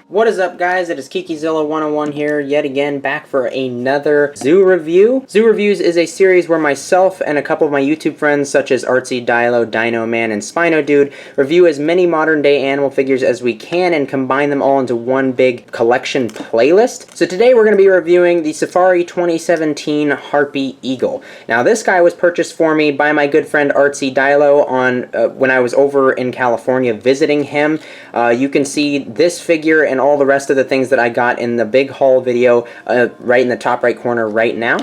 What is up, guys? It is KikiZilla101 here, yet again, back for another zoo review. Zoo Reviews is a series where myself and a couple of my YouTube friends, such as ArtsyDilo, Dino Man, and Spino Dude, review as many modern-day animal figures as we can and combine them all into one big collection playlist. So today we're going to be reviewing the Safari 2017 Harpy Eagle. Now, this guy was purchased for me by my good friend ArtsyDilo on when I was over in California visiting him. You can see this figure and all the rest of the things that I got in the big haul video right in the top right corner right now.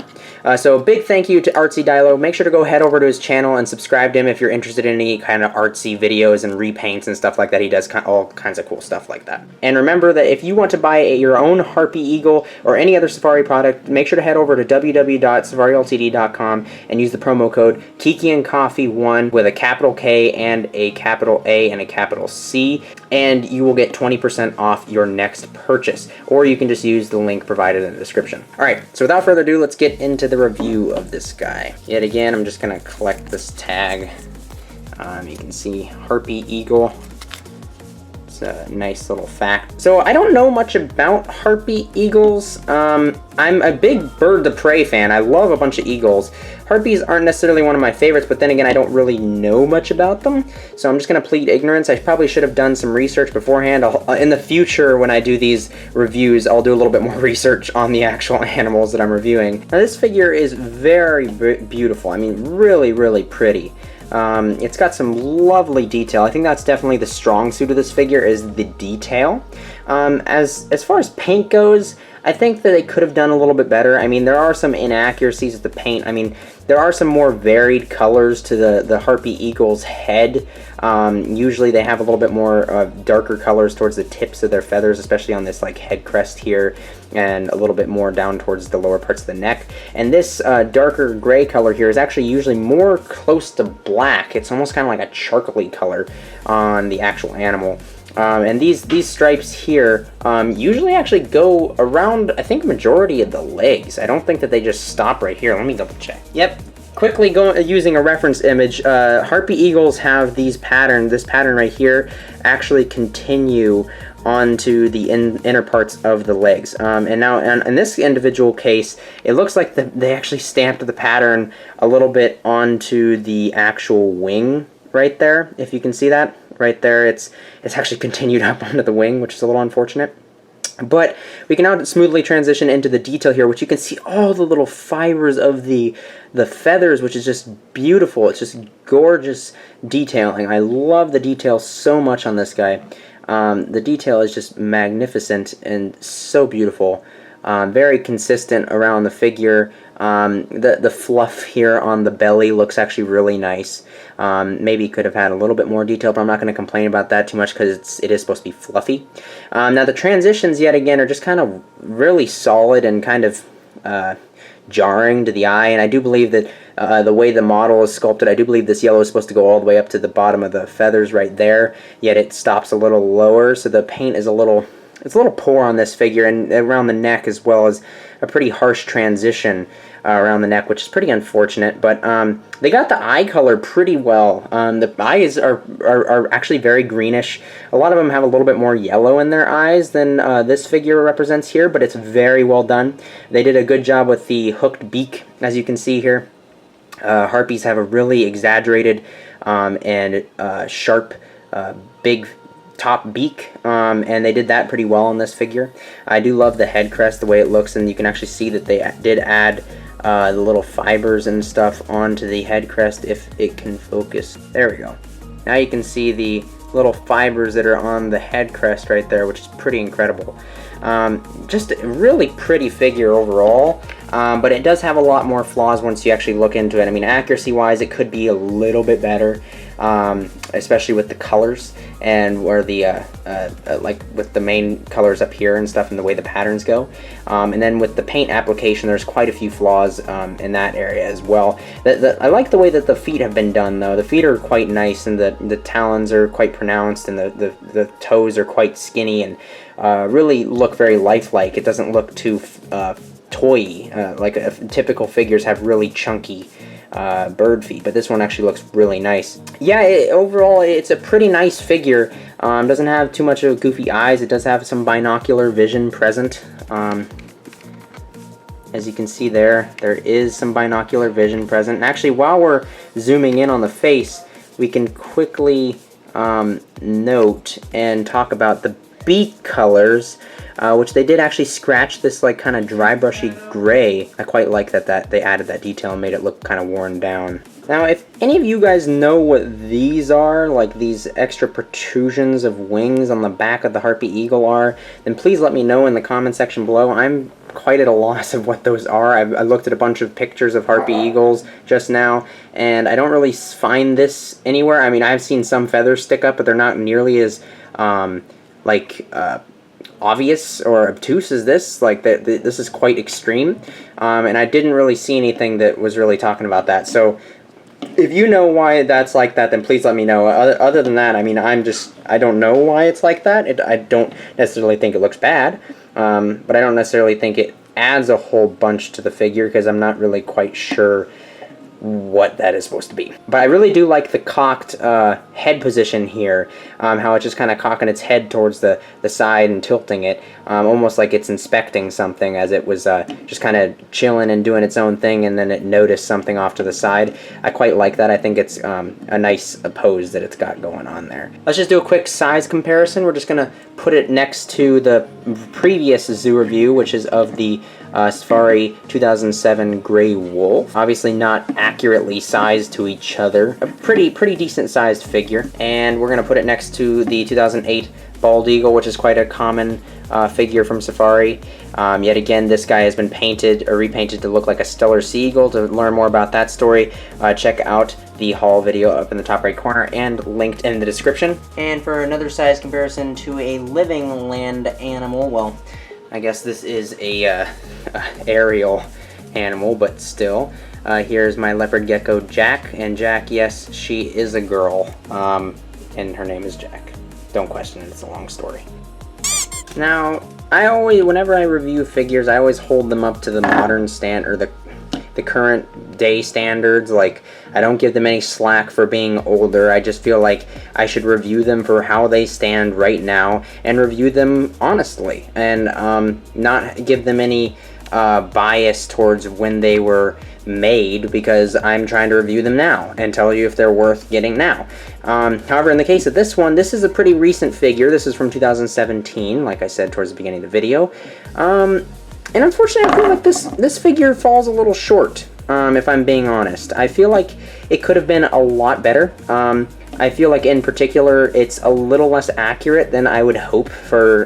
So a big thank you to ArtsyDilo. Make sure to go head over to his channel and subscribe to him if you're interested in any kind of artsy videos and repaints and stuff like that. He does all kinds of cool stuff like that. And remember that if you want to buy your own Harpy Eagle or any other Safari product, make sure to head over to www.safariltd.com and use the promo code KikiandCoffee1 with a capital K and a capital A and a capital C, and you will get 20% off your next purchase. Or you can just use the link provided in the description. Alright, so without further ado, let's get into the review of this guy. Yet again, I'm just going to collect this tag. You can see Harpy Eagle. It's a nice little fact. So I don't know much about Harpy Eagles. I'm a big bird of prey fan. I love a bunch of eagles. Harpies aren't necessarily one of my favorites, but then again, I don't really know much about them. So I'm just going to plead ignorance. I probably should have done some research beforehand. In the future, when I do these reviews, I'll do a little bit more research on the actual animals that I'm reviewing. Now, this figure is very beautiful. I mean, really, really pretty. It's got some lovely detail. I think that's definitely the strong suit of this figure, is the detail. As far as paint goes, I think that they could have done a little bit better. I mean, there are some inaccuracies with the paint. I mean, there are some more varied colors to the Harpy Eagle's head. Usually they have a little bit more darker colors towards the tips of their feathers, especially on this like head crest here, and a little bit more down towards the lower parts of the neck. And this darker gray color here is actually usually more close to black. It's almost kind of like a charcoaly color on the actual animal. And these stripes here usually actually go around, I think, majority of the legs. I don't think that they just stop right here. Let me double check. Yep. Quickly using a reference image, Harpy Eagles have this pattern right here actually continue onto the inner parts of the legs. And now in this individual case, it looks like they actually stamped the pattern a little bit onto the actual wing right there, if you can see that. Right there, it's actually continued up onto the wing, which is a little unfortunate. But we can now smoothly transition into the detail here, which you can see all the little fibers of the feathers, which is just beautiful. It's just gorgeous detailing. I love the detail so much on this guy. The detail is just magnificent and so beautiful. Very consistent around the figure. The fluff here on the belly looks actually really nice. Maybe could have had a little bit more detail, but I'm not going to complain about that too much because it is supposed to be fluffy. Now the transitions, yet again, are just kind of really solid and kind of jarring to the eye, and I do believe that the way the model is sculpted, I do believe this yellow is supposed to go all the way up to the bottom of the feathers right there, yet it stops a little lower, so the paint is a little poor on this figure, and around the neck, as well as a pretty harsh transition around the neck, which is pretty unfortunate. But they got the eye color pretty well. The eyes are actually very greenish. A lot of them have a little bit more yellow in their eyes than this figure represents here, but it's very well done. They did a good job with the hooked beak, as you can see here. Harpies have a really exaggerated and sharp, big top beak, and they did that pretty well on this figure. I do love the head crest, the way it looks, and you can actually see that they did add the little fibers and stuff onto the head crest, if it can focus. There we go. Now you can see the little fibers that are on the head crest right there, which is pretty incredible. Just a really pretty figure overall, but it does have a lot more flaws once you actually look into it. I mean, accuracy wise, it could be a little bit better, especially with the colors and where the like with the main colors up here and stuff, and the way the patterns go, and then with the paint application, there's quite a few flaws in that area as well. I like the way that the feet have been done, though. The feet are quite nice, and the talons are quite pronounced, and the toes are quite skinny and really look very lifelike. It doesn't look too toy-y, like typical figures have really chunky bird feet, but this one actually looks really nice. Yeah, overall it's a pretty nice figure. Doesn't have too much of goofy eyes. It does have some binocular vision present. As you can see there is some binocular vision present. And actually, while we're zooming in on the face, we can quickly note and talk about the beak colors, which they did actually scratch this like kind of dry brushy gray. I quite like that they added that detail and made it look kind of worn down. Now, if any of you guys know what these are, like these extra protrusions of wings on the back of the Harpy Eagle are, then please let me know in the comment section below. I'm quite at a loss of what those are. I looked at a bunch of pictures of Harpy Eagles just now, and I don't really find this anywhere. I mean, I've seen some feathers stick up, but they're not nearly as obvious or obtuse as this. Like, this is quite extreme, and I didn't really see anything that was really talking about that. So if you know why that's like that, then please let me know. Other than that, I mean, I don't know why it's like that. I don't necessarily think it looks bad, but I don't necessarily think it adds a whole bunch to the figure, because I'm not really quite sure what that is supposed to be. But I really do like the cocked head position here, how it's just kind of cocking its head towards the side and tilting it, almost like it's inspecting something, as it was just kind of chilling and doing its own thing, and then it noticed something off to the side. I quite like that. I think it's a nice pose that it's got going on there. Let's just do a quick size comparison. We're just going to put it next to the previous zoo review, which is of the Safari 2007 Gray Wolf. Obviously not accurately sized to each other. A pretty decent sized figure. And we're going to put it next to the 2008 Bald Eagle, which is quite a common figure from Safari. Yet again, this guy has been painted or repainted to look like a Stellar Sea Eagle. To learn more about that story, check out the haul video up in the top right corner and linked in the description. And for another size comparison to a living land animal, well, I guess this is a aerial animal, but still. Here's my leopard gecko Jack, and Jack, yes, she is a girl, and her name is Jack. Don't question it, it's a long story. Now, whenever I review figures, I always hold them up to the modern or the current day standards. Like, I don't give them any slack for being older. I just feel like I should review them for how they stand right now, and review them honestly, and not give them any bias towards when they were made, because I'm trying to review them now and tell you if they're worth getting now. However, in the case of this one, this is a pretty recent figure. This is from 2017, like I said towards the beginning of the video. And unfortunately, I feel like this figure falls a little short, if I'm being honest. I feel like it could have been a lot better. I feel like, in particular, it's a little less accurate than I would hope for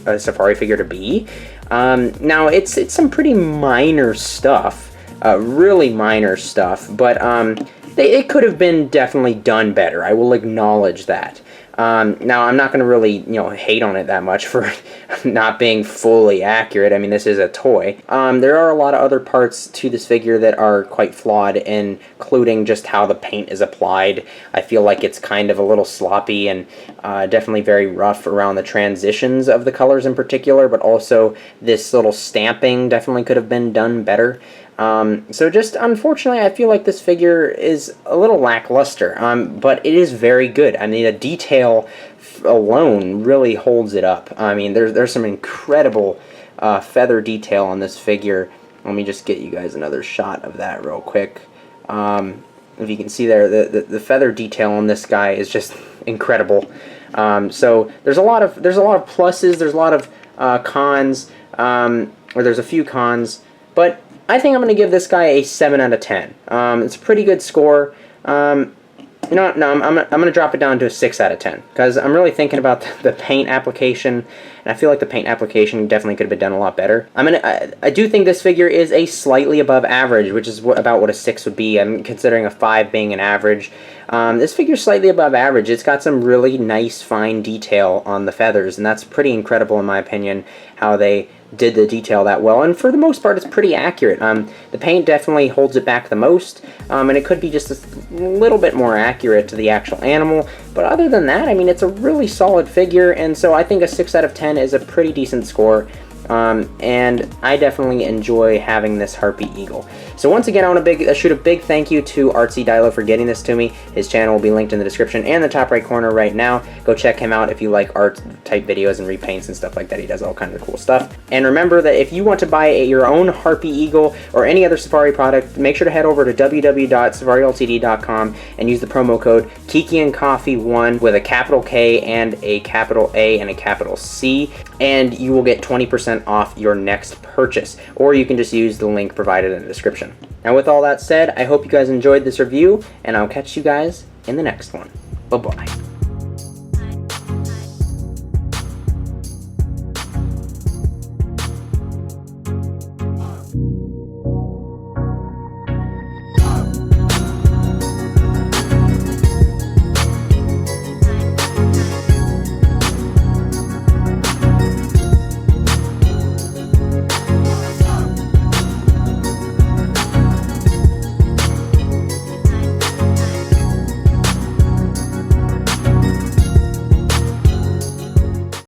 a Safari figure to be. Now, it's some pretty minor stuff, really minor stuff, but it could have been definitely done better. I will acknowledge that. Now, I'm not going to really, hate on it that much for not being fully accurate. I mean, this is a toy. There are a lot of other parts to this figure that are quite flawed, including just how the paint is applied. I feel like it's kind of a little sloppy and definitely very rough around the transitions of the colors in particular, but also this little stamping definitely could have been done better. So just unfortunately, I feel like this figure is a little lackluster, but it is very good. I mean, the detail alone really holds it up. I mean, there's some incredible feather detail on this figure. Let me just get you guys another shot of that real quick. If you can see there, the feather detail on this guy is just incredible. So there's a lot of pluses. There's a lot of cons, or there's a few cons, but I think I'm going to give this guy a 7 out of 10. It's a pretty good score. I'm going to drop it down to a 6 out of 10, because I'm really thinking about the paint application, and I feel like the paint application definitely could have been done a lot better. I do think this figure is a slightly above average, which is about what a 6 would be. I'm considering a 5 being an average. This figure's slightly above average. It's got some really nice, fine detail on the feathers, and that's pretty incredible in my opinion, how they did the detail that well, and for the most part it's pretty accurate. The paint definitely holds it back the most, and it could be just a little bit more accurate to the actual animal, but other than that, I mean, it's a really solid figure, and so I think a 6 out of 10 is a pretty decent score, and I definitely enjoy having this Harpy Eagle. So once again, I want to shoot a big thank you to ArtsyDilo for getting this to me. His channel will be linked in the description and the top right corner right now. Go check him out if you like art type videos and repaints and stuff like that. He does all kinds of cool stuff. And remember that if you want to buy your own Harpy Eagle or any other Safari product, make sure to head over to www.safariltd.com and use the promo code KikiandCoffee1 with a capital K and a capital A and a capital C, and you will get 20% off your next purchase. Or you can just use the link provided in the description. Now with all that said, I hope you guys enjoyed this review, and I'll catch you guys in the next one. Bye-bye.